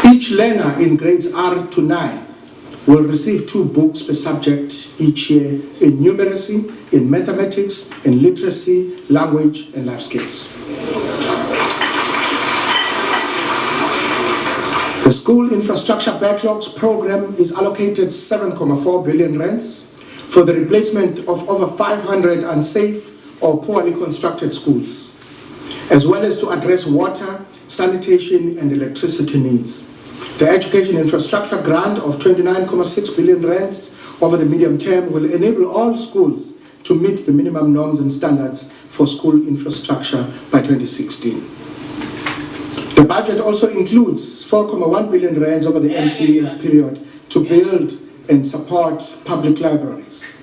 Each learner in grades R to 9 will receive 2 books per subject each year in numeracy, in mathematics, in literacy, language, and life skills. The School Infrastructure Backlogs Program is allocated 7.4 billion rands for the replacement of over 500 unsafe or poorly constructed schools, as well as to address water, sanitation, and electricity needs. The Education Infrastructure Grant of 29.6 billion rands over the medium term will enable all schools to meet the minimum norms and standards for school infrastructure by 2016. The budget also includes 4.1 billion rands over the MTF period to build and support public libraries.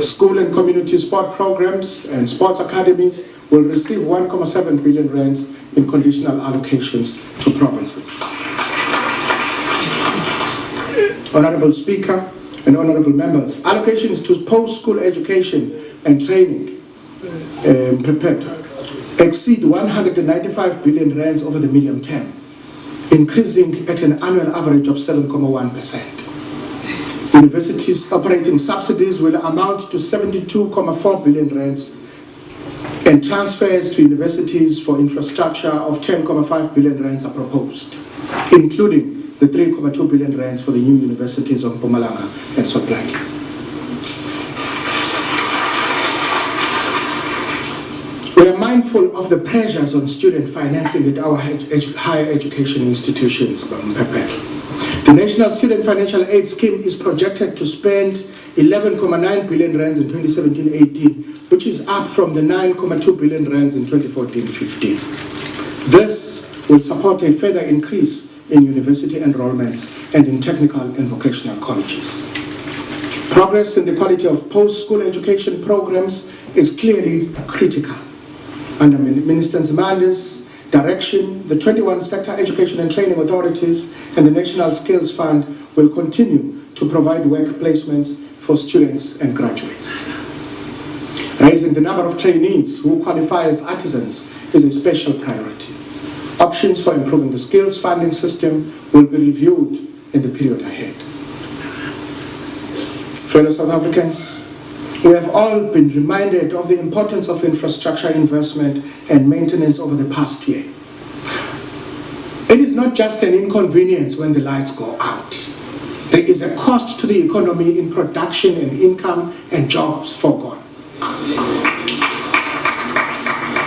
School and community sport programs and sports academies will receive 1.7 billion rands in conditional allocations to provinces. Honorable Speaker and honorable members, allocations to post-school education and training exceed 195 billion rands over the medium term, increasing at an annual average of 7.1%. Universities operating subsidies will amount to 72.4 billion rands, and transfers to universities for infrastructure of 10.5 billion rands are proposed, including the 3.2 billion rands for the new universities of Mpumalanga and Sotlaki. We are mindful of the pressures on student financing at our higher education institutions. The National Student Financial Aid Scheme is projected to spend 11.9 billion rands in 2017-18, which is up from the 9.2 billion rands in 2014-15. This will support a further increase in university enrollments and in technical and vocational colleges. Progress in the quality of post-school education programs is clearly critical. Under Minister Nzimande's direction, the 21 sector education and training authorities and the National Skills Fund will continue to provide work placements for students and graduates. Raising the number of trainees who qualify as artisans is a special priority. Options for improving the skills funding system will be reviewed in the period ahead. Fellow South Africans, we have all been reminded of the importance of infrastructure investment and maintenance over the past year. It is not just an inconvenience when the lights go out. There is a cost to the economy in production and income and jobs foregone.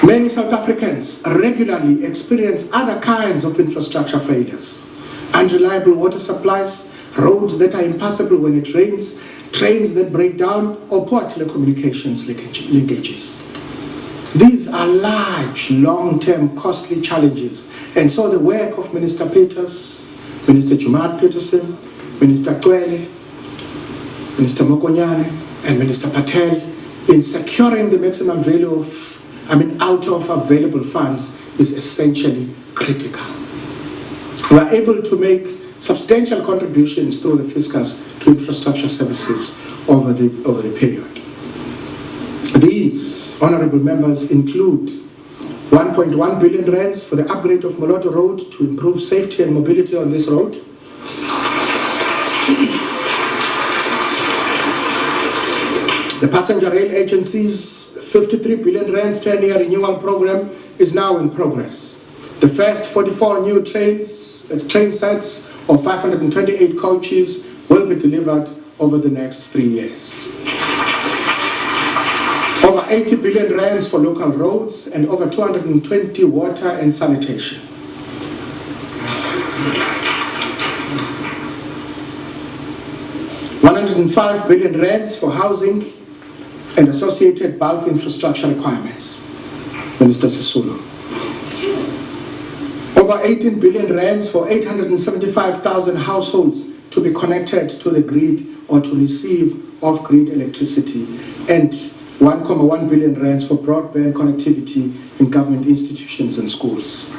Many South Africans regularly experience other kinds of infrastructure failures. Unreliable water supplies, roads that are impassable when it rains, trains that break down, or poor telecommunications linkages. These are large, long-term, costly challenges, and so the work of Minister Peters, Minister Jumaat Peterson, Minister Kwele, Minister Mokonyane, and Minister Patel in securing the maximum value out of available funds is essentially critical. We are able to make substantial contributions through the fiscus to infrastructure services over the period. These, honorable members, include 1.1 billion rands for the upgrade of Moloto Road to improve safety and mobility on this road. The passenger rail agency's 53 billion rands 10-year renewal program is now in progress. The first 44 new train sets of 528 coaches will be delivered over the next 3 years. Over 80 billion rands for local roads and over 220 water and sanitation. $105 billion rands for housing and associated bulk infrastructure requirements. Minister Sisulu. Over 18 billion rands for 875,000 households to be connected to the grid or to receive off-grid electricity, and 1.1 billion rands for broadband connectivity in government institutions and schools.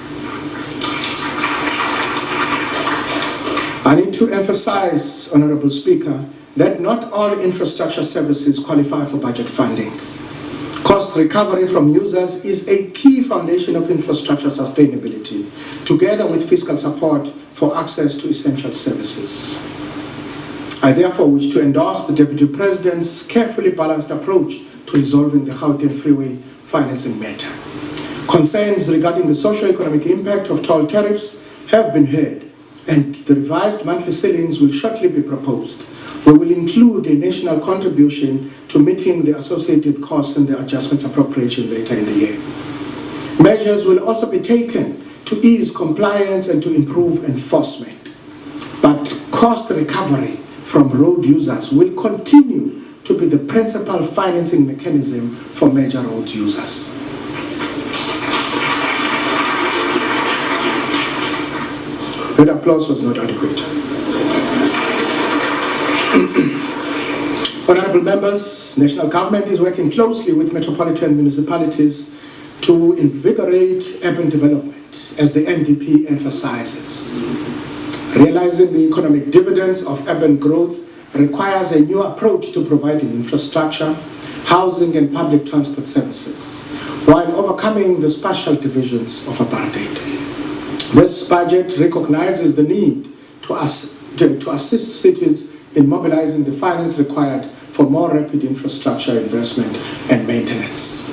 I need to emphasize, Honorable Speaker, that not all infrastructure services qualify for budget funding. Cost recovery from users is a key foundation of infrastructure sustainability, together with fiscal support for access to essential services. I therefore wish to endorse the Deputy President's carefully balanced approach to resolving the Gauteng Freeway financing matter. Concerns regarding the socio-economic impact of toll tariffs have been heard, and the revised monthly ceilings will shortly be proposed. We will include a national contribution to meeting the associated costs and the adjustments appropriation later in the year. Measures will also be taken to ease compliance and to improve enforcement. But cost recovery from road users will continue to be the principal financing mechanism for major road users. That applause was not adequate. Honorable members, national government is working closely with metropolitan municipalities to invigorate urban development, as the NDP emphasizes. Realizing the economic dividends of urban growth requires a new approach to providing infrastructure, housing and public transport services, while overcoming the spatial divisions of apartheid. This budget recognizes the need to assist cities in mobilizing the finance required for more rapid infrastructure investment and maintenance.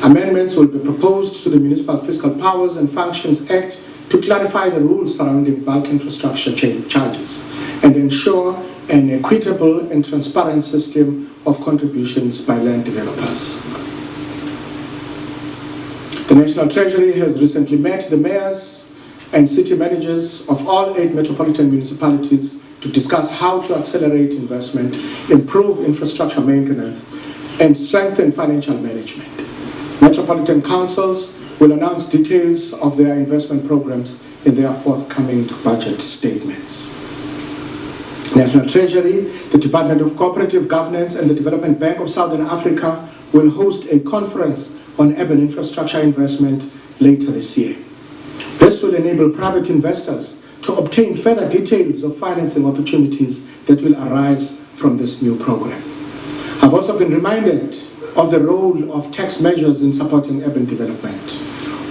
Amendments will be proposed to the Municipal Fiscal Powers and Functions Act to clarify the rules surrounding bulk infrastructure charges and ensure an equitable and transparent system of contributions by land developers. The National Treasury has recently met the mayors and city managers of all 8 metropolitan municipalities to discuss how to accelerate investment, improve infrastructure maintenance, and strengthen financial management. Metropolitan councils will announce details of their investment programs in their forthcoming budget statements. National Treasury, the Department of Cooperative Governance, and the Development Bank of Southern Africa will host a conference on urban infrastructure investment later this year. This will enable private investors to obtain further details of financing opportunities that will arise from this new program. I've also been reminded of the role of tax measures in supporting urban development.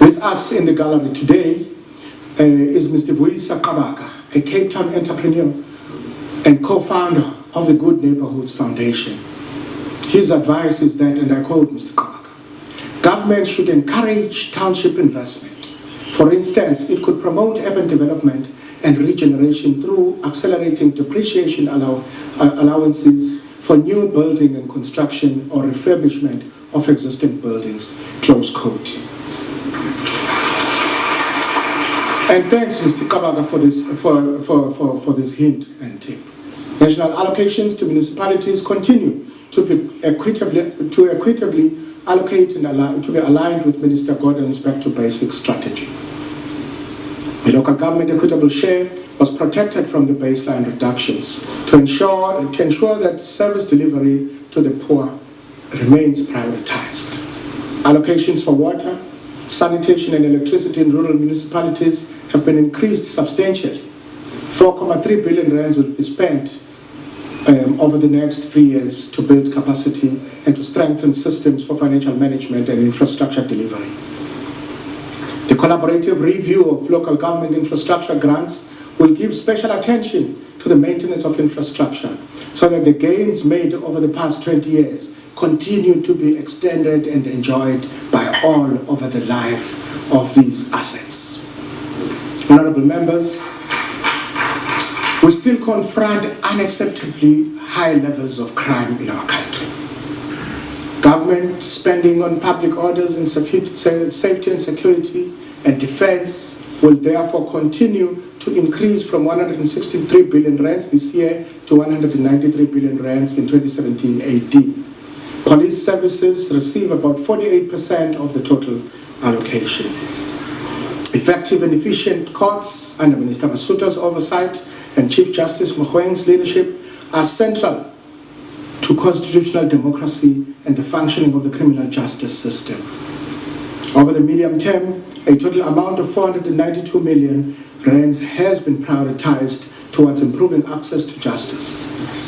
With us in the gallery today is Mr. Vuyisa Kabaka, a Cape Town entrepreneur and co-founder of the Good Neighborhoods Foundation. His advice is that, and I quote Mr. Kabaka, government should encourage township investment. For instance, it could promote urban development and regeneration through accelerating depreciation allowances for new building and construction or refurbishment of existing buildings, close quote. And thanks, Mr. Kabaka, for this hint and tip. National allocations to municipalities continue to be equitably allocate and to be aligned with Minister Gordon's Back to Basics strategy. The local government equitable share was protected from the baseline reductions to ensure that service delivery to the poor remains prioritized. Allocations for water, sanitation and electricity in rural municipalities have been increased substantially. 4.3 billion rands will be spent over the next 3 years to build capacity and to strengthen systems for financial management and infrastructure delivery. The collaborative review of local government infrastructure grants will give special attention to the maintenance of infrastructure so that the gains made over the past 20 years continue to be extended and enjoyed by all over the life of these assets. Honorable members, we still confront unacceptably high levels of crime in our country. Government spending on public orders and safety and security and defense will therefore continue to increase from 163 billion rands this year to 193 billion rands in 2017 AD. Police services receive about 48% of the total allocation. Effective and efficient courts under Minister Masuta's oversight and Chief Justice Mogoeng's leadership are central to constitutional democracy and the functioning of the criminal justice system. Over the medium term, a total amount of 492 million rands has been prioritized towards improving access to justice.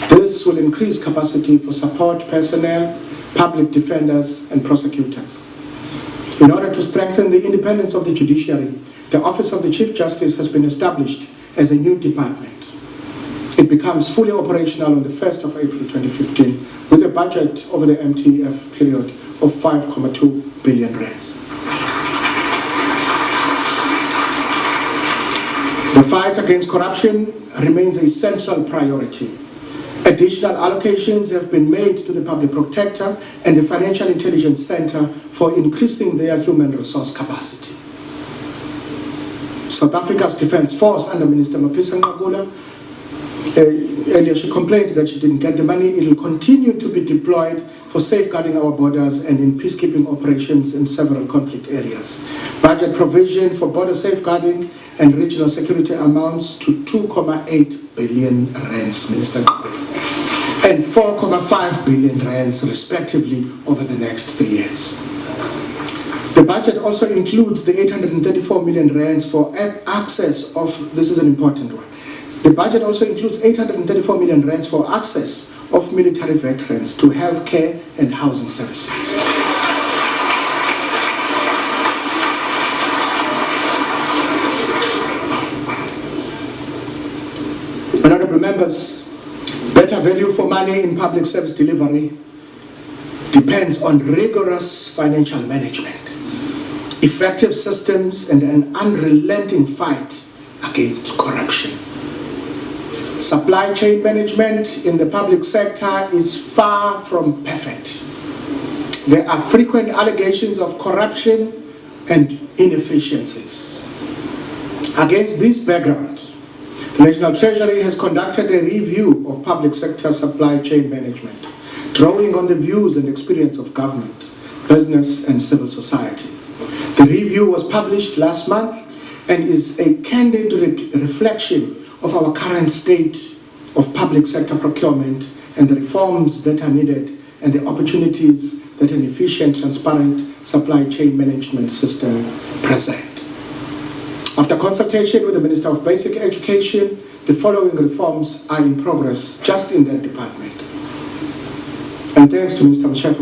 This will increase capacity for support personnel, public defenders, and prosecutors. In order to strengthen the independence of the judiciary, the Office of the Chief Justice has been established as a new department. It becomes fully operational on the 1st of April 2015 with a budget over the MTF period of 5.2 billion rands. The fight against corruption remains a central priority. Additional allocations have been made to the Public Protector and the Financial Intelligence Center for increasing their human resource capacity. South Africa's Defence Force under Minister Mapisa Ngqakula, earlier she complained that she didn't get the money. It will continue to be deployed for safeguarding our borders and in peacekeeping operations in several conflict areas. Budget provision for border safeguarding and regional security amounts to 2.8 billion rands, Minister Ngqakula, and 4.5 billion rands respectively over the next 3 years. The budget also includes the 834 million rands for access of, this is an important one, the budget also includes 834 million rands for access of military veterans to health care and housing services. Honorable members, better value for money in public service delivery depends on rigorous financial management, effective systems, and an unrelenting fight against corruption. Supply chain management in the public sector is far from perfect. There are frequent allegations of corruption and inefficiencies. Against this background, the National Treasury has conducted a review of public sector supply chain management, drawing on the views and experience of government, business, and civil society. The review was published last month and is a candid reflection of our current state of public sector procurement and the reforms that are needed and the opportunities that an efficient, transparent supply chain management system present. After consultation with the Minister of Basic Education, the following reforms are in progress just in that department. And thanks to Mr. Mshefo